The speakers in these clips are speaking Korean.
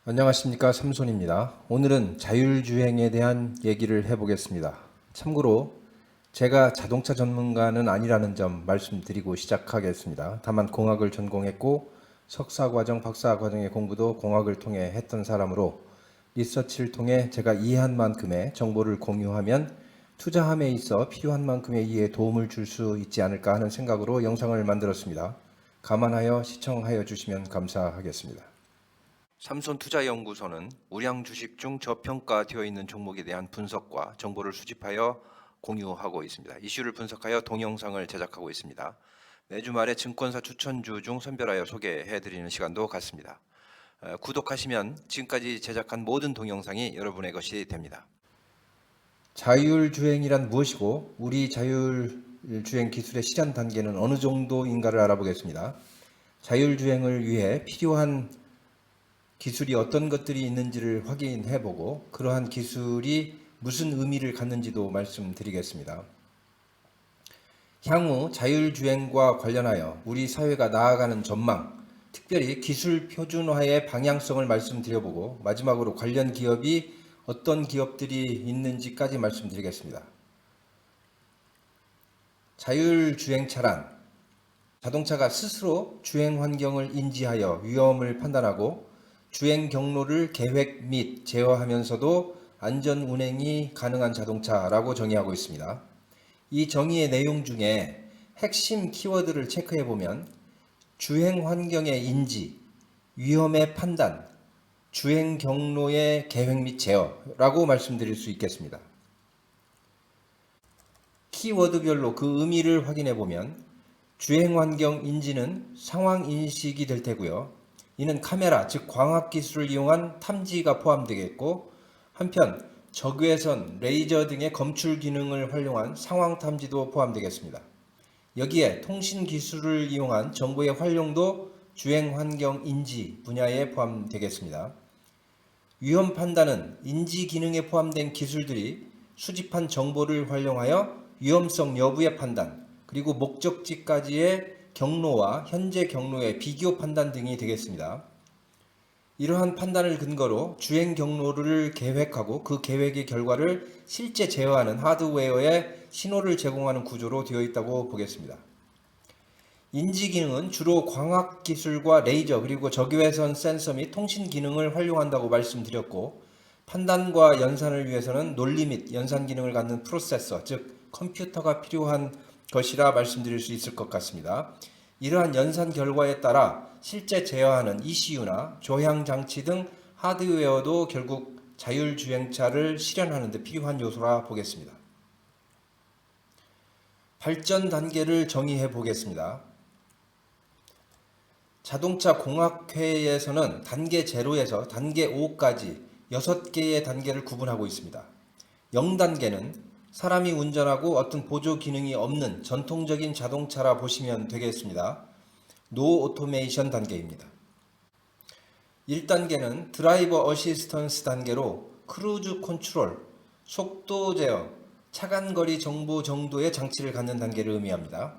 안녕하십니까, 삼손입니다. 오늘은 자율주행에 대한 얘기를 해보겠습니다. 참고로 제가 자동차 전문가는 아니라는 점 말씀드리고 시작하겠습니다. 다만 공학을 전공했고 석사과정, 박사과정의 공부도 공학을 통해 했던 사람으로 리서치를 통해 제가 이해한 만큼의 정보를 공유하면 투자함에 있어 필요한 만큼의 이해에 도움을 줄 수 있지 않을까 하는 생각으로 영상을 만들었습니다. 감안하여 시청하여 주시면 감사하겠습니다. 삼손투자연구소는 우량 주식 중 저평가되어 있는 종목에 대한 분석과 정보를 수집하여 공유하고 있습니다. 이슈를 분석하여 동영상을 제작하고 있습니다. 매주 말에 증권사 추천주 중 선별하여 소개해드리는 시간도 갖습니다. 구독하시면 지금까지 제작한 모든 동영상이 여러분의 것이 됩니다. 자율주행이란 무엇이고 우리 자율주행 기술의 실현 단계는 어느 정도인가를 알아보겠습니다. 자율주행을 위해 필요한 기술이 어떤 것들이 있는지를 확인해보고 그러한 기술이 무슨 의미를 갖는지도 말씀드리겠습니다. 향후 자율주행과 관련하여 우리 사회가 나아가는 전망, 특별히 기술 표준화의 방향성을 말씀드려보고 마지막으로 관련 기업이 어떤 기업들이 있는지까지 말씀드리겠습니다. 자율주행차란 자동차가 스스로 주행 환경을 인지하여 위험을 판단하고 주행 경로를 계획 및 제어하면서도 안전 운행이 가능한 자동차라고 정의하고 있습니다. 이 정의의 내용 중에 핵심 키워드를 체크해 보면 주행 환경의 인지, 위험의 판단, 주행 경로의 계획 및 제어라고 말씀드릴 수 있겠습니다. 키워드별로 그 의미를 확인해 보면 주행 환경 인지는 상황 인식이 될 테고요. 이는 카메라, 즉 광학기술을 이용한 탐지가 포함되겠고 한편 적외선, 레이저 등의 검출 기능을 활용한 상황 탐지도 포함되겠습니다. 여기에 통신기술을 이용한 정보의 활용도 주행환경 인지 분야에 포함되겠습니다. 위험 판단은 인지 기능에 포함된 기술들이 수집한 정보를 활용하여 위험성 여부의 판단, 그리고 목적지까지의 경로와 현재 경로의 비교 판단 등이 되겠습니다. 이러한 판단을 근거로 주행 경로를 계획하고 그 계획의 결과를 실제 제어하는 하드웨어에 신호를 제공하는 구조로 되어 있다고 보겠습니다. 인지 기능은 주로 광학 기술과 레이저 그리고 적외선 센서 및 통신 기능을 활용한다고 말씀드렸고 판단과 연산을 위해서는 논리 및 연산 기능을 갖는 프로세서 즉 컴퓨터가 필요한 것이라 말씀드릴 수 있을 것 같습니다. 이러한 연산 결과에 따라 실제 제어하는 ECU나 조향 장치 등 하드웨어도 결국 자율주행차를 실현하는 데 필요한 요소라 보겠습니다. 발전 단계를 정의해 보겠습니다. 자동차 공학회에서는 단계 0에서 단계 5까지 6개의 단계를 구분하고 있습니다. 0단계는 사람이 운전하고 어떤 보조 기능이 없는 전통적인 자동차라 보시면 되겠습니다. 노 오토메이션 단계입니다. 1단계는 드라이버 어시스턴스 단계로 크루즈 컨트롤, 속도 제어, 차간거리 정보 정도의 장치를 갖는 단계를 의미합니다.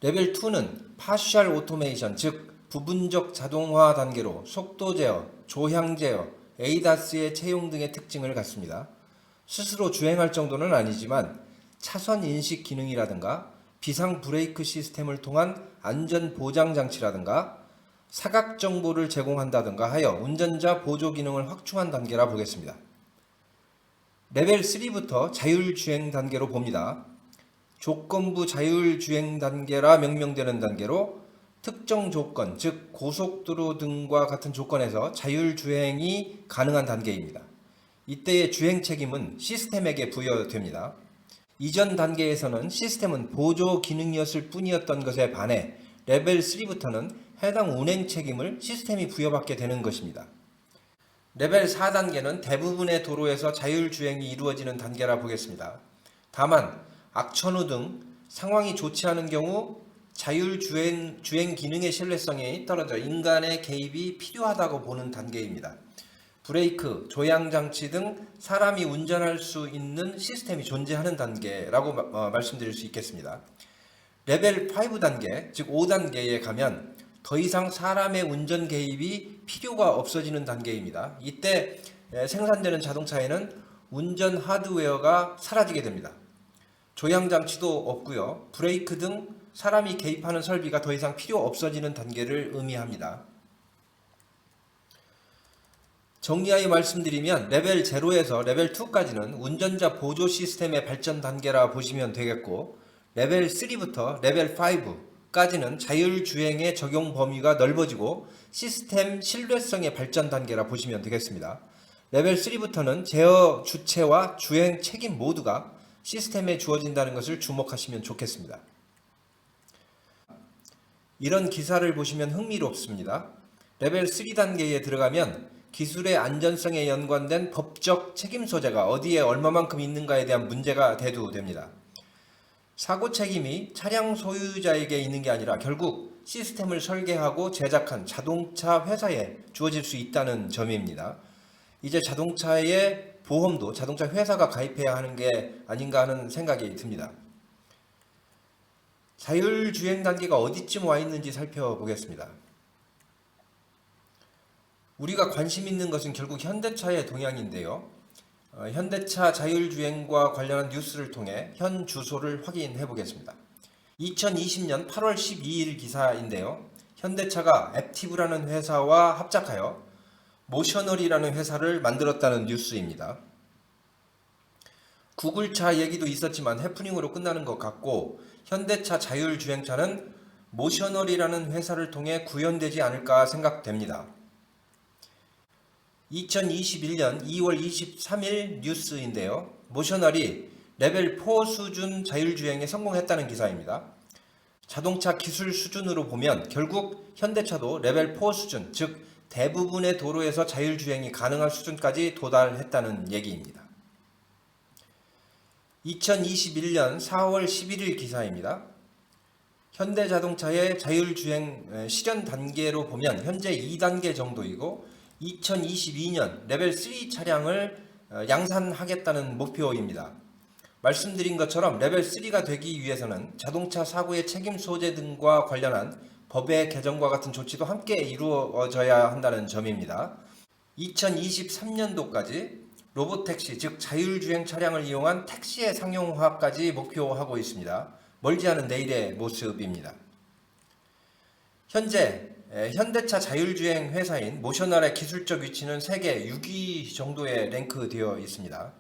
레벨 2는 파셜 오토메이션, 즉 부분적 자동화 단계로 속도 제어, 조향 제어, 에이다스의 채용 등의 특징을 갖습니다. 스스로 주행할 정도는 아니지만 차선 인식 기능이라든가 비상 브레이크 시스템을 통한 안전 보장 장치라든가 사각 정보를 제공한다든가 하여 운전자 보조 기능을 확충한 단계라 보겠습니다. 레벨 3부터 자율주행 단계로 봅니다. 조건부 자율주행 단계라 명명되는 단계로 특정 조건, 즉 고속도로 등과 같은 조건에서 자율주행이 가능한 단계입니다. 이때의 주행 책임은 시스템에게 부여됩니다. 이전 단계에서는 시스템은 보조 기능이었을 뿐이었던 것에 반해 레벨 3부터는 해당 운행 책임을 시스템이 부여받게 되는 것입니다. 레벨 4단계는 대부분의 도로에서 자율주행이 이루어지는 단계라 보겠습니다. 다만 악천후 등 상황이 좋지 않은 경우 자율주행 기능의 신뢰성이 떨어져 인간의 개입이 필요하다고 보는 단계입니다. 브레이크, 조향장치 등 사람이 운전할 수 있는 시스템이 존재하는 단계라고 말씀드릴 수 있겠습니다. 레벨 5단계, 즉 5단계에 가면 더 이상 사람의 운전 개입이 필요가 없어지는 단계입니다. 이때 생산되는 자동차에는 운전 하드웨어가 사라지게 됩니다. 조향 장치도 없고요. 브레이크 등 사람이 개입하는 설비가 더 이상 필요 없어지는 단계를 의미합니다. 정리하여 말씀드리면 레벨 0에서 레벨 2까지는 운전자 보조 시스템의 발전 단계라 보시면 되겠고, 레벨 3부터 레벨 5까지는 자율주행의 적용 범위가 넓어지고 시스템 신뢰성의 발전 단계라 보시면 되겠습니다. 레벨 3부터는 제어 주체와 주행 책임 모두가 시스템에 주어진다는 것을 주목하시면 좋겠습니다. 이런 기사를 보시면 흥미롭습니다. 레벨 3 단계에 들어가면 기술의 안전성에 연관된 법적 책임 소재가 어디에 얼마만큼 있는가에 대한 문제가 대두됩니다. 사고 책임이 차량 소유자에게 있는 게 아니라 결국 시스템을 설계하고 제작한 자동차 회사에 주어질 수 있다는 점입니다. 이제 자동차의 보험도 자동차 회사가 가입해야 하는 게 아닌가 하는 생각이 듭니다. 자율주행 단계가 어디쯤 와 있는지 살펴보겠습니다. 우리가 관심 있는 것은 결국 현대차의 동향인데요. 현대차 자율주행과 관련한 뉴스를 통해 현 주소를 확인해 보겠습니다. 2020년 8월 12일 기사인데요. 현대차가 앱티브라는 회사와 합작하여 모셔널이라는 회사를 만들었다는 뉴스입니다. 구글차 얘기도 있었지만 해프닝으로 끝나는 것 같고, 현대차 자율주행차는 모셔널이라는 회사를 통해 구현되지 않을까 생각됩니다. 2021년 2월 23일 뉴스인데요. 모셔널이 레벨 4 수준 자율주행에 성공했다는 기사입니다. 자동차 기술 수준으로 보면 결국 현대차도 레벨 4 수준, 즉 대부분의 도로에서 자율주행이 가능한 수준까지 도달했다는 얘기입니다. 2021년 4월 11일 기사입니다. 현대자동차의 자율주행 실현 단계로 보면 현재 2단계 정도이고 2022년 레벨 3 차량을 양산하겠다는 목표입니다. 말씀드린 것처럼 레벨 3가 되기 위해서는 자동차 사고의 책임 소재 등과 관련한 법의 개정과 같은 조치도 함께 이루어져야 한다는 점입니다. 2023년도까지 로보택시, 즉 자율주행 차량을 이용한 택시의 상용화까지 목표하고 있습니다. 멀지 않은 내일의 모습입니다. 현재 현대차 자율주행 회사인 모셔널의 기술적 위치는 세계 6위 정도에 랭크되어 있습니다.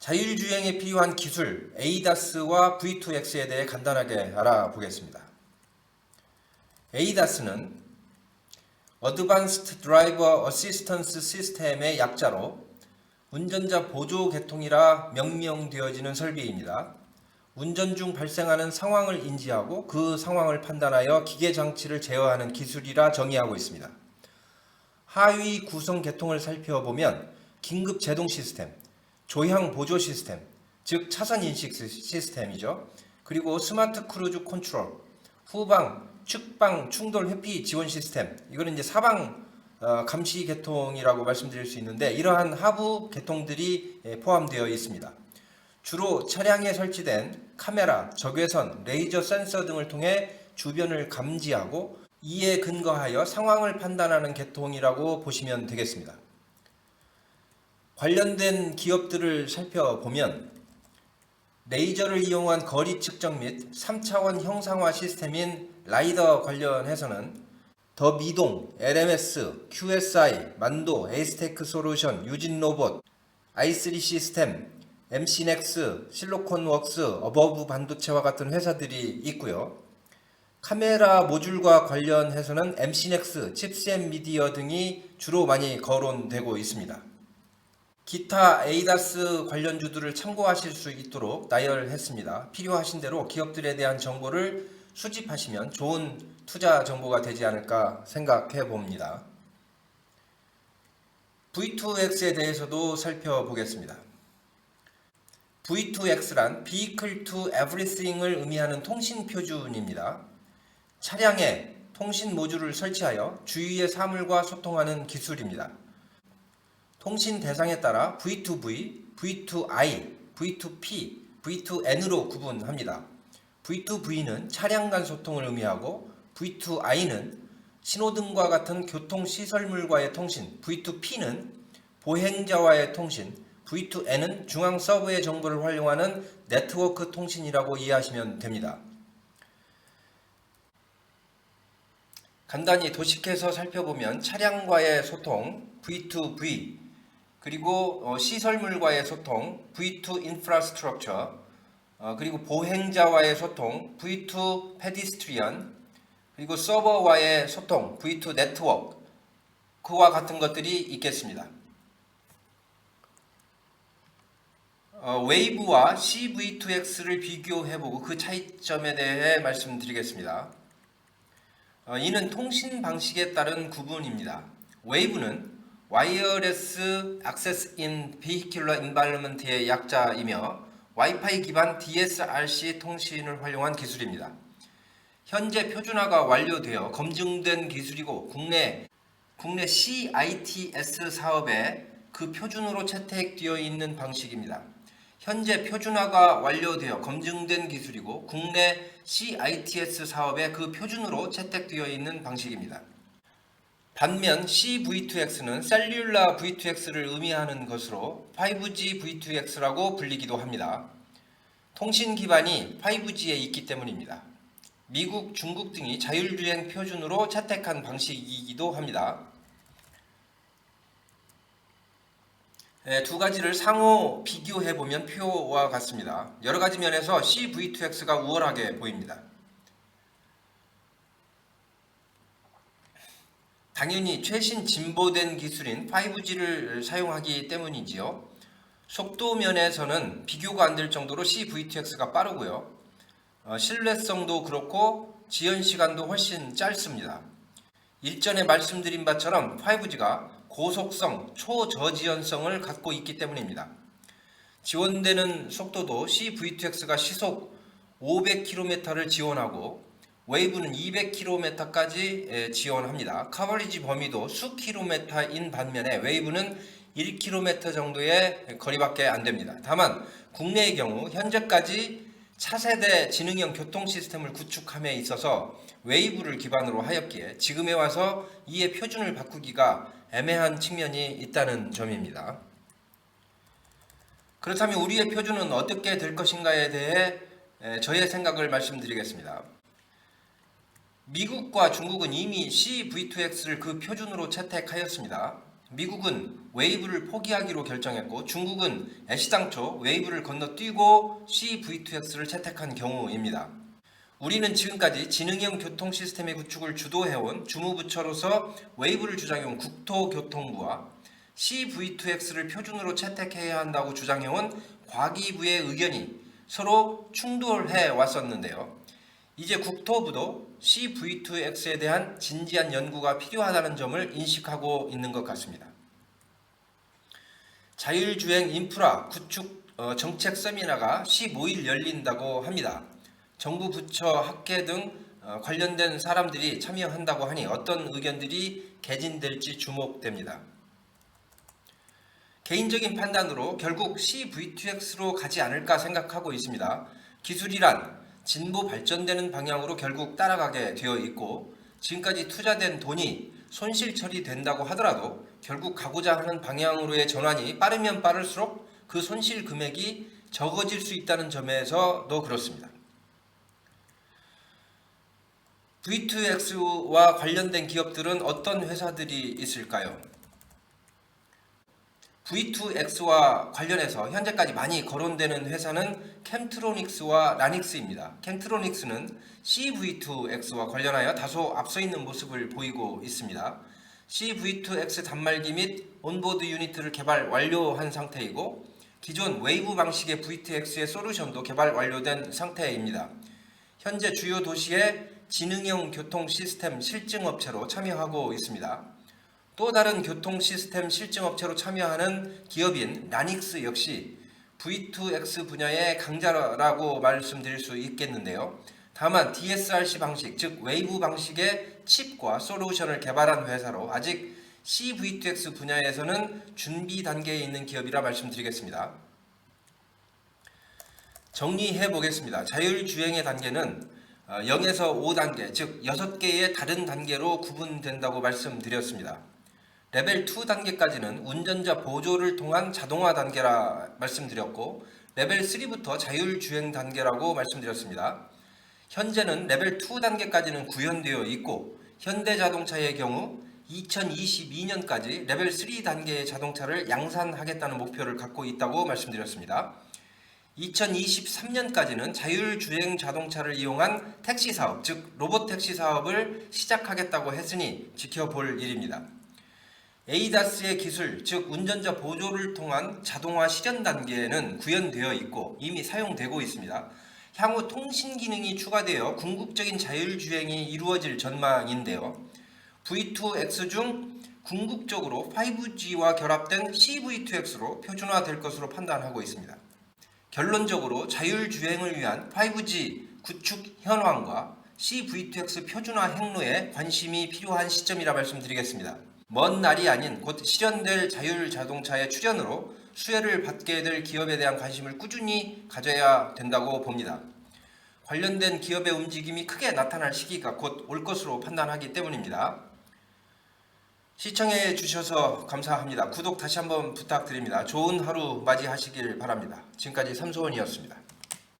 자율주행에 필요한 기술 ADAS와 V2X에 대해 간단하게 알아보겠습니다. ADAS는 Advanced Driver Assistance System의 약자로 운전자 보조 계통이라 명명되어지는 설비입니다. 운전 중 발생하는 상황을 인지하고 그 상황을 판단하여 기계 장치를 제어하는 기술이라 정의하고 있습니다. 하위 구성 계통을 살펴보면 긴급 제동 시스템, 조향 보조 시스템, 즉 차선 인식 시스템이죠. 그리고 스마트 크루즈 컨트롤, 후방, 측방, 충돌 회피 지원 시스템, 이거는 이제 사방 감시 계통이라고 말씀드릴 수 있는데 이러한 하부 계통들이 포함되어 있습니다. 주로 차량에 설치된 카메라, 적외선, 레이저 센서 등을 통해 주변을 감지하고 이에 근거하여 상황을 판단하는 계통이라고 보시면 되겠습니다. 관련된 기업들을 살펴보면 레이저를 이용한 거리 측정 및 3차원 형상화 시스템인 라이더 관련해서는 더 미동, LMS, QSI, 만도, 에이스테크 솔루션, 유진로봇, i3 시스템, MC넥스, 실로콘웍스, 어버브 반도체와 같은 회사들이 있고요. 카메라 모듈과 관련해서는 MC넥스, 칩셋 미디어 등이 주로 많이 거론되고 있습니다. 기타 ADAS 관련주들을 참고하실 수 있도록 나열했습니다. 필요하신 대로 기업들에 대한 정보를 수집하시면 좋은 투자 정보가 되지 않을까 생각해 봅니다. V2X에 대해서도 살펴보겠습니다. V2X란 Vehicle to Everything을 의미하는 통신 표준입니다. 차량에 통신 모듈을 설치하여 주위의 사물과 소통하는 기술입니다. 통신 대상에 따라 V2V, V2I, V2P, V2N으로 구분합니다. V2V는 차량 간 소통을 의미하고 V2I는 신호등과 같은 교통시설물과의 통신, V2P는 보행자와의 통신, V2N은 중앙 서버의 정보를 활용하는 네트워크 통신이라고 이해하시면 됩니다. 간단히 도식해서 살펴보면 차량과의 소통 V2V, 그리고 시설물과의 소통 V2 Infrastructure, 그리고 보행자와의 소통 V2 Pedestrian, 그리고 서버와의 소통 V2 Network, 그와 같은 것들이 있겠습니다. 웨이브와 CV2X를 비교해보고 그 차이점에 대해 말씀드리겠습니다. 이는 통신 방식에 따른 구분입니다. 웨이브는 와이어레스 액세스 인 베이큘러 인바이러먼트의 약자이며 와이파이 기반 DSRC 통신을 활용한 기술입니다. 현재 표준화가 완료되어 검증된 기술이고 국내 CITS 사업에 그 표준으로 채택되어 있는 방식입니다. 현재 표준화가 완료되어 검증된 기술이고 국내 CITS 사업에 그 표준으로 채택되어 있는 방식입니다. 반면 CV2X는 셀룰라 V2X를 의미하는 것으로 5G V2X라고 불리기도 합니다. 통신 기반이 5G에 있기 때문입니다. 미국, 중국 등이 자율주행 표준으로 채택한 방식이기도 합니다. 두 가지를 상호 비교해보면 표와 같습니다. 여러 가지 면에서 CV2X가 우월하게 보입니다. 당연히 최신 진보된 기술인 5G를 사용하기 때문이지요. 속도 면에서는 비교가 안 될 정도로 CV2X가 빠르고요. 신뢰성도 그렇고 지연 시간도 훨씬 짧습니다. 일전에 말씀드린 바처럼 5G가 고속성, 초저지연성을 갖고 있기 때문입니다. 지원되는 속도도 CV2X가 시속 500km를 지원하고 웨이브는 200km까지 지원합니다. 커버리지 범위도 수 킬로미터인 반면에 웨이브는 1km 정도의 거리밖에 안 됩니다. 다만 국내의 경우 현재까지 차세대 지능형 교통 시스템을 구축함에 있어서 웨이브를 기반으로 하였기에 지금에 와서 이의 표준을 바꾸기가 애매한 측면이 있다는 점입니다. 그렇다면 우리의 표준은 어떻게 될 것인가에 대해 저의 생각을 말씀드리겠습니다. 미국과 중국은 이미 CV2X를 그 표준으로 채택하였습니다. 미국은 웨이브를 포기하기로 결정했고 중국은 애시당초 웨이브를 건너뛰고 CV2X를 채택한 경우입니다. 우리는 지금까지 지능형 교통 시스템의 구축을 주도해온 주무부처로서 웨이브를 주장해온 국토교통부와 CV2X를 표준으로 채택해야 한다고 주장해온 과기부의 의견이 서로 충돌해 왔었는데요. 이제 국토부도 CV2X에 대한 진지한 연구가 필요하다는 점을 인식하고 있는 것 같습니다. 자율주행 인프라 구축 정책 세미나가 15일 열린다고 합니다. 정부 부처 학계 등 관련된 사람들이 참여한다고 하니 어떤 의견들이 개진될지 주목됩니다. 개인적인 판단으로 결국 CV2X로 가지 않을까 생각하고 있습니다. 기술이란 진보 발전되는 방향으로 결국 따라가게 되어 있고 지금까지 투자된 돈이 손실 처리된다고 하더라도 결국 가고자 하는 방향으로의 전환이 빠르면 빠를수록 그 손실 금액이 적어질 수 있다는 점에서도 그렇습니다. V2X와 관련된 기업들은 어떤 회사들이 있을까요? V2X와 관련해서 현재까지 많이 거론되는 회사는 캠트로닉스와 라닉스입니다. 캠트로닉스는 CV2X와 관련하여 다소 앞서 있는 모습을 보이고 있습니다. CV2X 단말기 및 온보드 유니트를 개발 완료한 상태이고 기존 웨이브 방식의 V2X의 솔루션도 개발 완료된 상태입니다. 현재 주요 도시의 지능형 교통 시스템 실증업체로 참여하고 있습니다. 또 다른 교통 시스템 실증업체로 참여하는 기업인 라닉스 역시 V2X 분야의 강자라고 말씀드릴 수 있겠는데요. 다만 DSRC 방식, 즉 웨이브 방식의 칩과 솔루션을 개발한 회사로 아직 CV2X 분야에서는 준비 단계에 있는 기업이라 말씀드리겠습니다. 정리해 보겠습니다. 자율주행의 단계는 0에서 5단계, 즉 6개의 다른 단계로 구분된다고 말씀드렸습니다. 레벨 2 단계까지는 운전자 보조를 통한 자동화 단계라 말씀드렸고, 레벨 3부터 자율주행 단계라고 말씀드렸습니다. 현재는 레벨 2 단계까지는 구현되어 있고, 현대자동차의 경우 2022년까지 레벨 3 단계의 자동차를 양산하겠다는 목표를 갖고 있다고 말씀드렸습니다. 2023년까지는 자율주행 자동차를 이용한 택시 사업, 즉 로봇 택시 사업을 시작하겠다고 했으니 지켜볼 일입니다. 에이다스의 기술, 즉 운전자 보조를 통한 자동화 실현 단계는 구현되어 있고 이미 사용되고 있습니다. 향후 통신 기능이 추가되어 궁극적인 자율주행이 이루어질 전망인데요. V2X 중 궁극적으로 5G와 결합된 CV2X로 표준화될 것으로 판단하고 있습니다. 결론적으로 자율주행을 위한 5G 구축 현황과 CV2X 표준화 행로에 관심이 필요한 시점이라 말씀드리겠습니다. 먼 날이 아닌 곧 실현될 자율자동차의 출현으로 수혜를 받게 될 기업에 대한 관심을 꾸준히 가져야 된다고 봅니다. 관련된 기업의 움직임이 크게 나타날 시기가 곧 올 것으로 판단하기 때문입니다. 시청해 주셔서 감사합니다. 구독 다시 한번 부탁드립니다. 좋은 하루 맞이하시길 바랍니다. 지금까지 삼소원이었습니다.